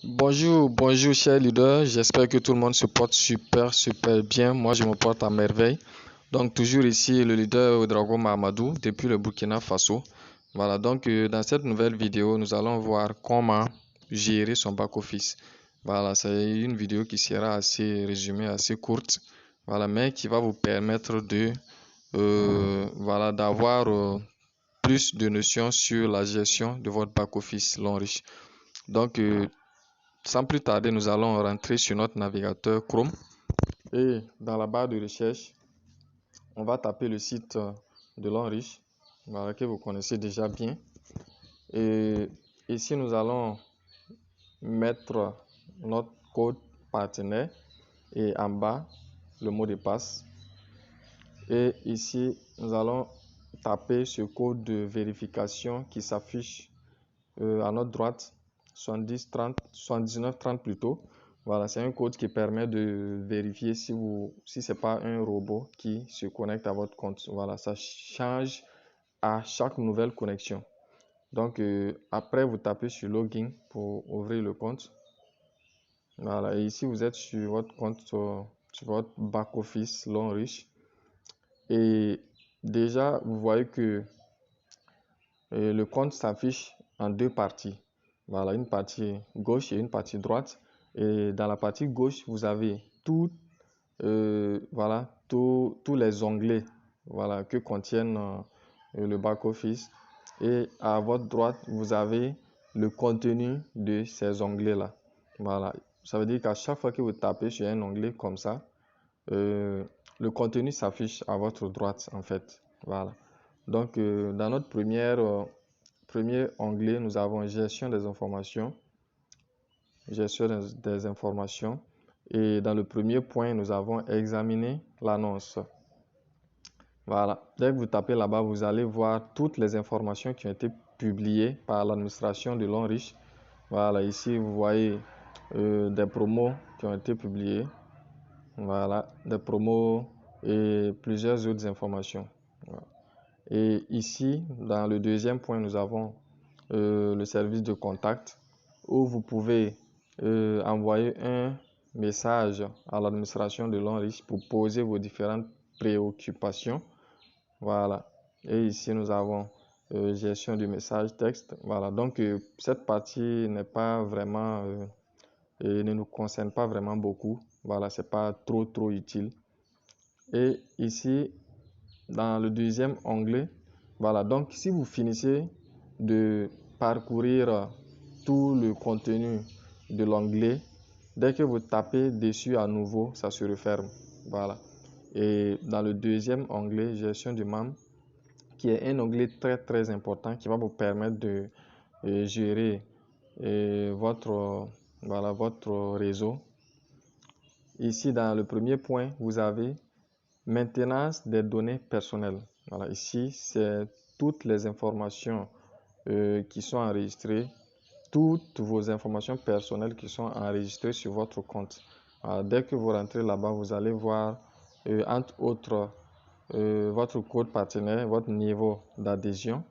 Bonjour chers leaders, j'espère que tout le monde se porte super bien, moi je me porte à merveille. Donc toujours ici le leader Ouedraogo Mahamadou depuis le Burkina Faso. Voilà, donc dans cette nouvelle vidéo nous allons voir comment gérer son back-office. Voilà, c'est une vidéo qui sera assez résumée, assez courte, voilà, mais qui va vous permettre de d'avoir plus de notions sur la gestion de votre back-office long riche. Donc sans plus tarder, nous allons rentrer sur notre navigateur Chrome et dans la barre de recherche, on va taper le site de l'Enriche, voilà, que vous connaissez déjà bien. Et ici, nous allons mettre notre code partenaire et en bas, le mot de passe. Et ici, nous allons taper ce code de vérification qui s'affiche à notre droite, 7930 plutôt. Voilà, c'est un code qui permet de vérifier si ce n'est pas un robot qui se connecte à votre compte. Voilà, ça change à chaque nouvelle connexion. Donc, après, vous tapez sur Login pour ouvrir le compte. Voilà, et ici, vous êtes sur votre compte, sur votre back-office long riche. Et déjà, vous voyez que le compte s'affiche en deux parties. Voilà, une partie gauche et une partie droite. Et dans la partie gauche, vous avez tous les onglets, voilà, que contiennent le back-office. Et à votre droite, vous avez le contenu de ces onglets-là. Voilà, ça veut dire qu'à chaque fois que vous tapez sur un onglet comme ça, le contenu s'affiche à votre droite en fait. Voilà. Donc, dans notre premier onglet, nous avons gestion des informations. Gestion des informations. Et dans le premier point, nous avons examiné l'annonce. Voilà. Dès que vous tapez là-bas, vous allez voir toutes les informations qui ont été publiées par l'administration de l'Enriche. Voilà. Ici, vous voyez des promos qui ont été publiées. Voilà. Des promos et plusieurs autres informations. Voilà. Et ici, dans le deuxième point, nous avons le service de contact où vous pouvez envoyer un message à l'administration de l'Enriche pour poser vos différentes préoccupations. Voilà. Et ici, nous avons gestion du message texte. Voilà. Donc, cette partie n'est pas vraiment, ne nous concerne pas vraiment beaucoup. Voilà. C'est pas trop utile. Et ici, dans le deuxième onglet, voilà, donc si vous finissez de parcourir tout le contenu de l'onglet, dès que vous tapez dessus à nouveau, ça se referme. Voilà. Et dans le deuxième onglet, gestion du membre, qui est un onglet très important qui va vous permettre de gérer votre réseau. Ici, dans le premier point, vous avez maintenance des données personnelles. Voilà, ici, c'est toutes les informations qui sont enregistrées, toutes vos informations personnelles qui sont enregistrées sur votre compte. Alors, dès que vous rentrez là-bas, vous allez voir, entre autres, votre code partenaire, votre niveau d'adhésion,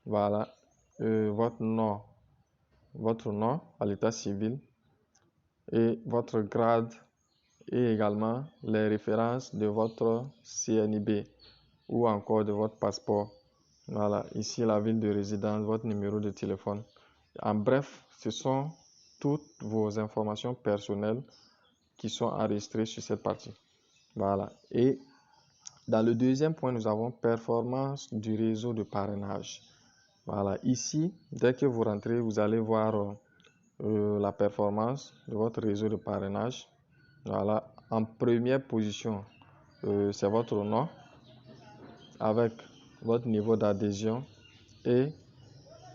voilà, votre nom à l'état civil et votre grade et également les références de votre CNIB ou encore de votre passeport. Voilà, ici la ville de résidence, votre numéro de téléphone. En bref, ce sont toutes vos informations personnelles qui sont enregistrées sur cette partie. Voilà. Et dans le deuxième point, nous avons performance du réseau de parrainage. Voilà, ici, dès que vous rentrez, vous allez voir la performance de votre réseau de parrainage. Voilà, en première position, c'est votre nom avec votre niveau d'adhésion et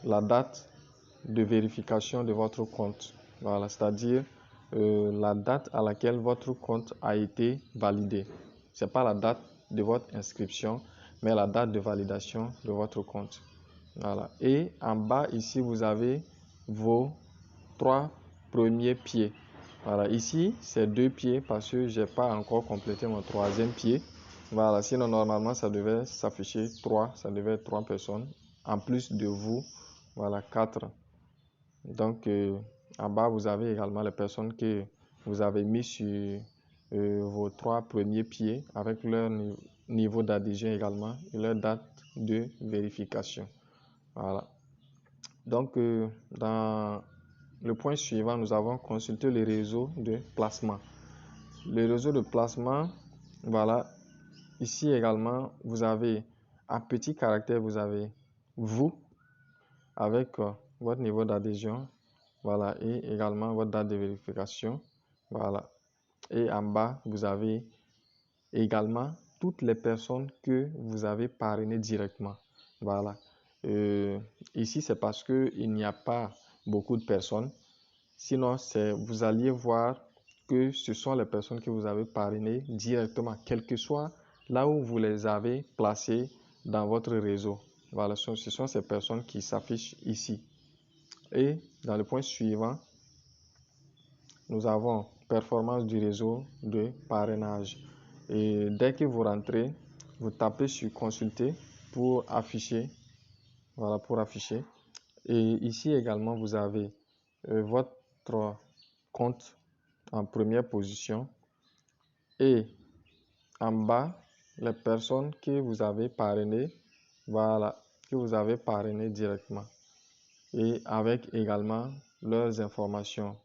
la date de vérification de votre compte. Voilà, c'est-à-dire la date à laquelle votre compte a été validé. Ce n'est pas la date de votre inscription, mais la date de validation de votre compte. Voilà. Et en bas, ici, vous avez vos 3 premiers pieds. Voilà, ici, c'est 2 pieds parce que je n'ai pas encore complété mon 3e pied. Voilà, sinon, normalement, ça devait s'afficher 3, ça devait être 3 personnes. En plus de vous, voilà, 4. Donc, En bas, vous avez également les personnes que vous avez mis sur vos 3 premiers pieds avec leur niveau d'adhésion également et leur date de vérification. Voilà. Donc, dans le point suivant, nous avons consulté le réseau de placement. Le réseau de placement, voilà. Ici également, vous avez en petit caractère, vous avez vous avec votre niveau d'adhésion, voilà, et également votre date de vérification, voilà. Et en bas, vous avez également toutes les personnes que vous avez parrainées directement, voilà. Ici, c'est parce qu'il n'y a pas beaucoup de personnes. Sinon, vous alliez voir que ce sont les personnes que vous avez parrainées directement, quel que soit là où vous les avez placées dans votre réseau. Voilà, ce sont ces personnes qui s'affichent ici. Et dans le point suivant, nous avons performance du réseau de parrainage. Et dès que vous rentrez, vous tapez sur consulter pour afficher. Voilà, pour afficher. Et ici également, vous avez votre compte en première position et en bas, les personnes que vous avez parrainées, voilà, que vous avez parrainées directement et avec également leurs informations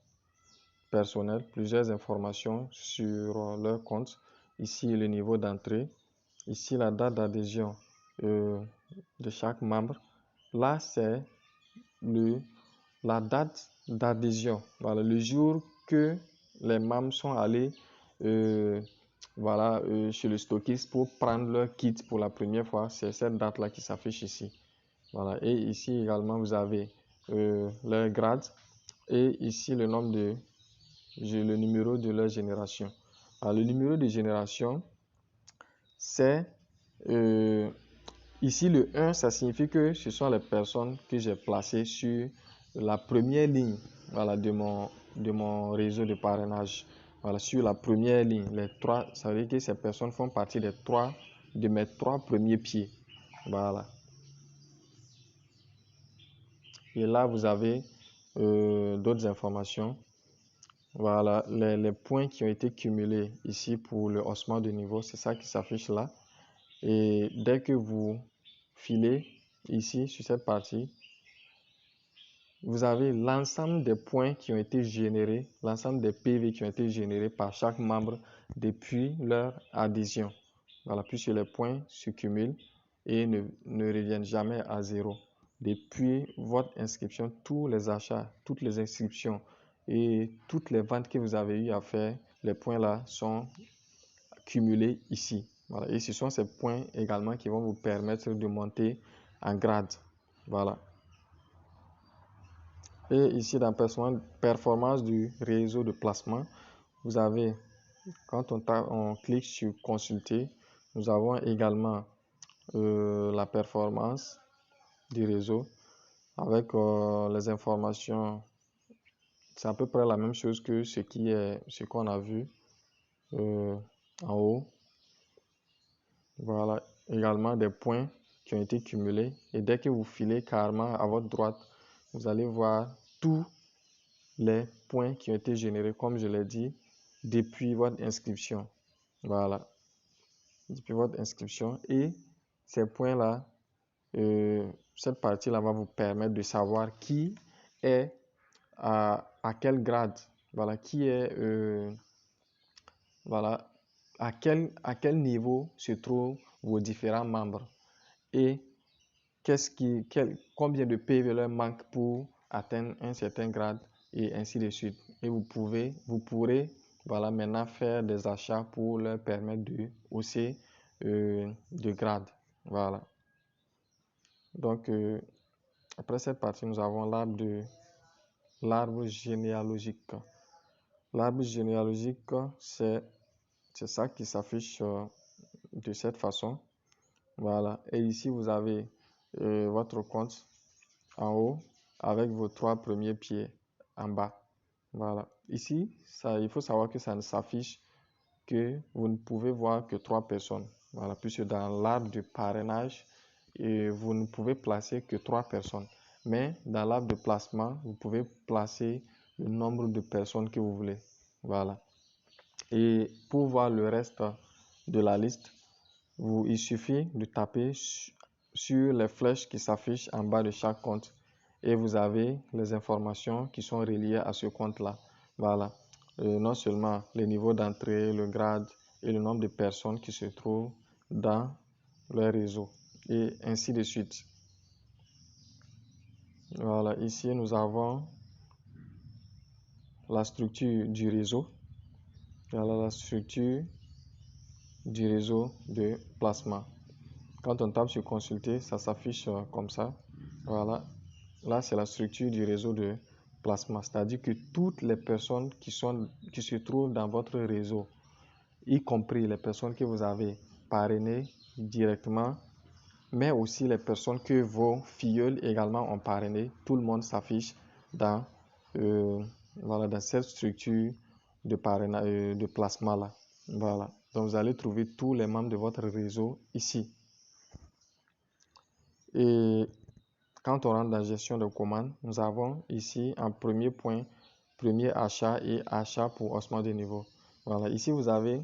personnelles, plusieurs informations sur leur compte. Ici, le niveau d'entrée, ici la date d'adhésion de chaque membre. Là, c'est la date d'adhésion, voilà, le jour que les membres sont allés chez le stockiste pour prendre leur kit pour la première fois. C'est cette date-là qui s'affiche ici. Voilà. Et ici également, vous avez leur grade et ici le numéro de leur génération. Alors, le numéro de génération, c'est ici le 1, ça signifie que ce sont les personnes que j'ai placées sur la première ligne, voilà, de mon réseau de parrainage. Voilà, sur la première ligne, les 3, ça veut dire que ces personnes font partie de mes 3 premiers pieds. Voilà. Et là, vous avez d'autres informations. Voilà, les points qui ont été cumulés ici pour le haussement de niveau, c'est ça qui s'affiche là. Et dès que vous filez ici sur cette partie, vous avez l'ensemble des points qui ont été générés, l'ensemble des PV qui ont été générés par chaque membre depuis leur adhésion. Voilà, puisque les points se cumulent et ne reviennent jamais à zéro. Depuis votre inscription, tous les achats, toutes les inscriptions et toutes les ventes que vous avez eu à faire, les points là sont cumulés ici. Voilà. Et ce sont ces points également qui vont vous permettre de monter en grade. Voilà. Et ici, dans performance du réseau de placement, vous avez, quand on clique sur consulter, nous avons également la performance du réseau avec les informations. C'est à peu près la même chose que ce qu'on a vu en haut. Voilà, également des points qui ont été cumulés. Et dès que vous filez carrément à votre droite, vous allez voir tous les points qui ont été générés, comme je l'ai dit, depuis votre inscription. Voilà, depuis votre inscription. Et ces points-là, cette partie-là va vous permettre de savoir qui est à quel grade, voilà, qui est, voilà, à quel niveau se trouvent vos différents membres et combien de PV leur manque pour atteindre un certain grade et ainsi de suite. Et vous pourrez voilà, maintenant faire des achats pour leur permettre de hausser de grade. Voilà. Donc, après cette partie, nous avons l'arbre généalogique. L'arbre généalogique, c'est ça qui s'affiche de cette façon. Voilà. Et ici, vous avez votre compte en haut avec vos 3 premiers pieds en bas. Voilà. Ici, il faut savoir que ça ne s'affiche que vous ne pouvez voir que 3 personnes. Voilà. Puisque dans l'arbre de parrainage, vous ne pouvez placer que 3 personnes. Mais dans l'arbre de placement, vous pouvez placer le nombre de personnes que vous voulez. Voilà. Et pour voir le reste de la liste, il suffit de taper sur les flèches qui s'affichent en bas de chaque compte et vous avez les informations qui sont reliées à ce compte-là. Voilà. Non seulement les niveaux d'entrée, le grade et le nombre de personnes qui se trouvent dans le réseau et ainsi de suite. Voilà, ici nous avons la structure du réseau. Voilà la structure du réseau de placement. Quand on tape sur consulter, ça s'affiche comme ça. Voilà, là c'est la structure du réseau de placement, c'est-à-dire que toutes les personnes qui se trouvent dans votre réseau, y compris les personnes que vous avez parrainées directement, mais aussi les personnes que vos filleuls également ont parrainées, tout le monde s'affiche dans, dans cette structure de de placement là. Voilà. Donc vous allez trouver tous les membres de votre réseau ici. Et quand on rentre dans la gestion de commandes, nous avons ici en premier point, premier achat et achat pour haussement de niveau. Voilà, ici vous avez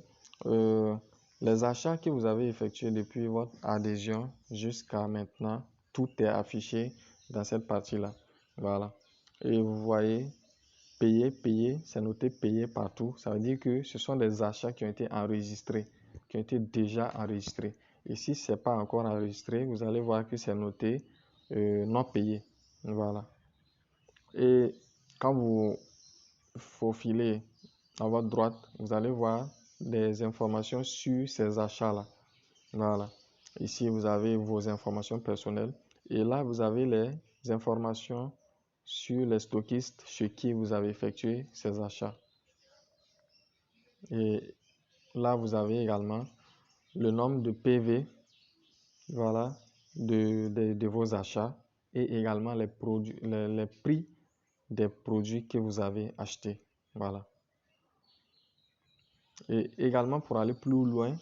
les achats que vous avez effectués depuis votre adhésion jusqu'à maintenant. Tout est affiché dans cette partie-là. Voilà. Et vous voyez, payer, c'est noté payer partout. Ça veut dire que ce sont des achats qui ont été enregistrés, qui ont été déjà enregistrés. Et si ce n'est pas encore enregistré, vous allez voir que c'est noté non payé. Voilà. Et quand vous faufilez à votre droite, vous allez voir des informations sur ces achats-là. Voilà. Ici, vous avez vos informations personnelles. Et là, vous avez les informations sur les stockistes chez qui vous avez effectué ces achats. Et là, vous avez également le nombre de PV, voilà, de vos achats et également les prix des produits que vous avez achetés. Voilà. Et également, pour aller plus loin,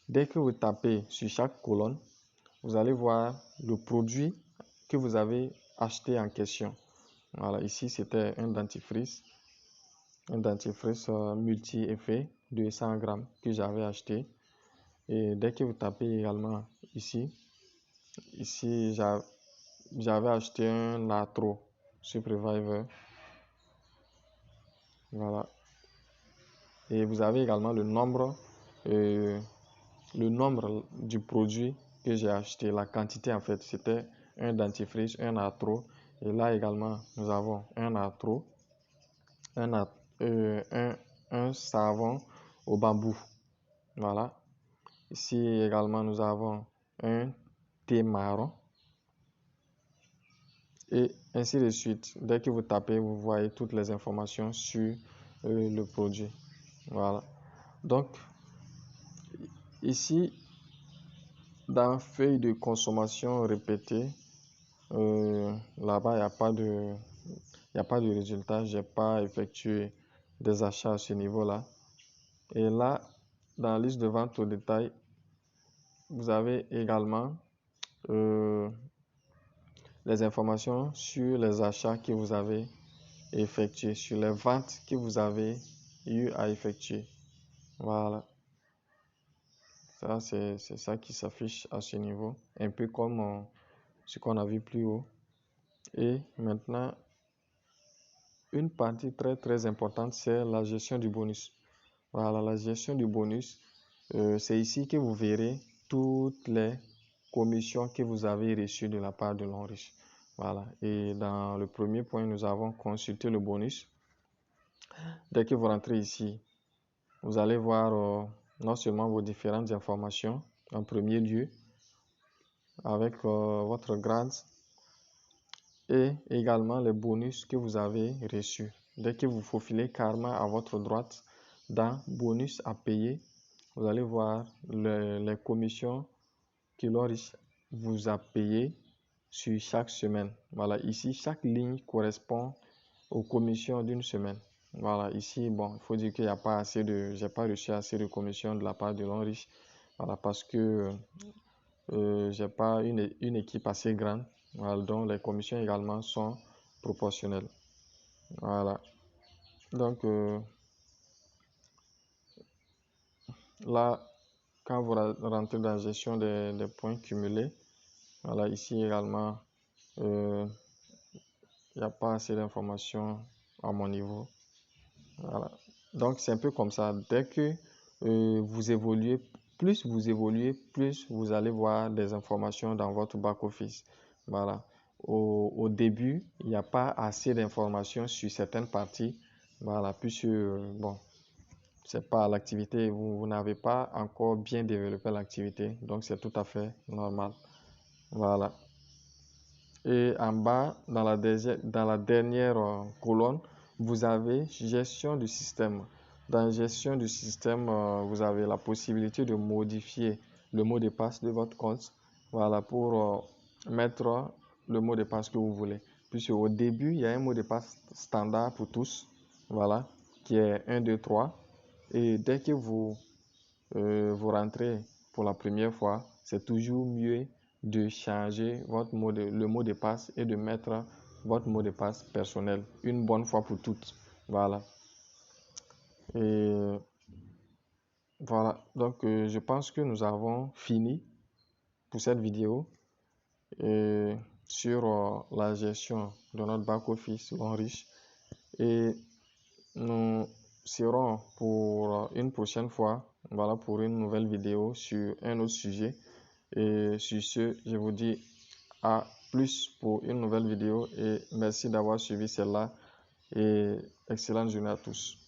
dès que vous tapez sur chaque colonne, vous allez voir le produit que vous avez acheté en question. Voilà, ici c'était un dentifrice multi-effet de 100 grammes que j'avais acheté. Et dès que vous tapez également ici j'avais acheté un Natro Supervisor. Voilà. Et vous avez également le nombre du produit que j'ai acheté, la quantité en fait, c'était un dentifrice, un Natro. Et là également, nous avons un Natro, un savon au bambou. Voilà. Ici également, nous avons un thé marron. Et ainsi de suite. Dès que vous tapez, vous voyez toutes les informations sur le produit. Voilà. Donc, ici, dans feuille de consommation répétée, là-bas, il n'y a pas de résultat. Je n'ai pas effectué des achats à ce niveau-là. Et là, dans la liste de vente au détail, vous avez également les informations sur les achats que vous avez effectués, sur les ventes que vous avez eu à effectuer. Voilà. Ça, c'est ça qui s'affiche à ce niveau, un peu comme ce qu'on a vu plus haut. Et maintenant, une partie très très importante, c'est la gestion du bonus. Voilà, la gestion du bonus, c'est ici que vous verrez toutes les commissions que vous avez reçues de la part de l'Enriche. Voilà, et dans le premier point, nous avons consulté le bonus. Dès que vous rentrez ici, vous allez voir non seulement vos différentes informations en premier lieu, avec votre grade et également les bonus que vous avez reçus. Dès que vous faufilez carrément à votre droite dans bonus à payer, vous allez voir les commissions que l'Enriche vous a payées sur chaque semaine. Voilà, ici, chaque ligne correspond aux commissions d'une semaine. Voilà, ici, bon, il faut dire qu'il n'y a pas j'ai pas reçu assez de commissions de la part de l'Enriche. Voilà, parce que j'ai pas une équipe assez grande. Voilà, donc les commissions également sont proportionnelles. Voilà. Donc là, quand vous rentrez dans la gestion des points cumulés, voilà, ici également, il n'y a pas assez d'informations à mon niveau. Voilà. Donc c'est un peu comme ça. Dès que vous évoluez, plus vous allez voir des informations dans votre back-office. Voilà. Au début, il n'y a pas assez d'informations sur certaines parties. Voilà, puisque bon, c'est pas l'activité, vous n'avez pas encore bien développé l'activité, donc c'est tout à fait normal. Voilà. Et en bas, dans la dernière colonne, vous avez gestion du système. Dans gestion du système, vous avez la possibilité de modifier le mot de passe de votre compte. Voilà, pour mettre le mot de passe que vous voulez. Puisque au début, il y a un mot de passe standard pour tous. Voilà, qui est 1, 2, 3. Et dès que vous rentrez pour la première fois, c'est toujours mieux de changer le mot de passe et de mettre votre mot de passe personnel une bonne fois pour toutes. Voilà. Et voilà. Donc, je pense que nous avons fini pour cette vidéo et sur la gestion de notre back-office Longrich. Et nous serons pour une prochaine fois, voilà, pour une nouvelle vidéo sur un autre sujet. Et sur ce, je vous dis à plus pour une nouvelle vidéo et merci d'avoir suivi celle-là et excellente journée à tous.